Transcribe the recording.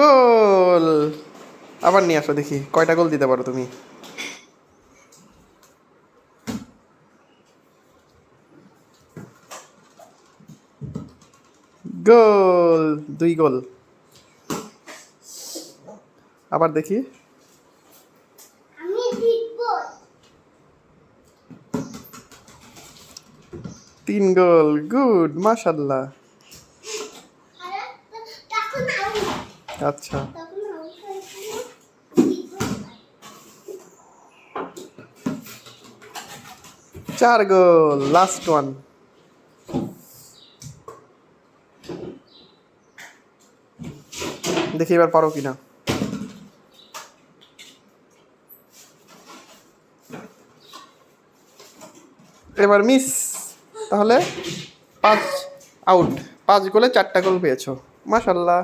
গোল। আবার নিয়ে আসো দেখি কয়টা গোল দিতে পারো তুমি। গোল, 2 গোল। আবার দেখি। আমি জিতবো। 3 গোল, গুড, মাশাআল্লাহ। আরে তখন আউট, আচ্ছা, তখন আউট হয়েছিল, জিতবো। 4 গোল, লাস্ট ওয়ান। দেখি এবার পারো কিনা। এবার মিস। তাহলে 5 আউট, 5 গোলে 4টা গোল পেয়েছো, মাশাআল্লাহ।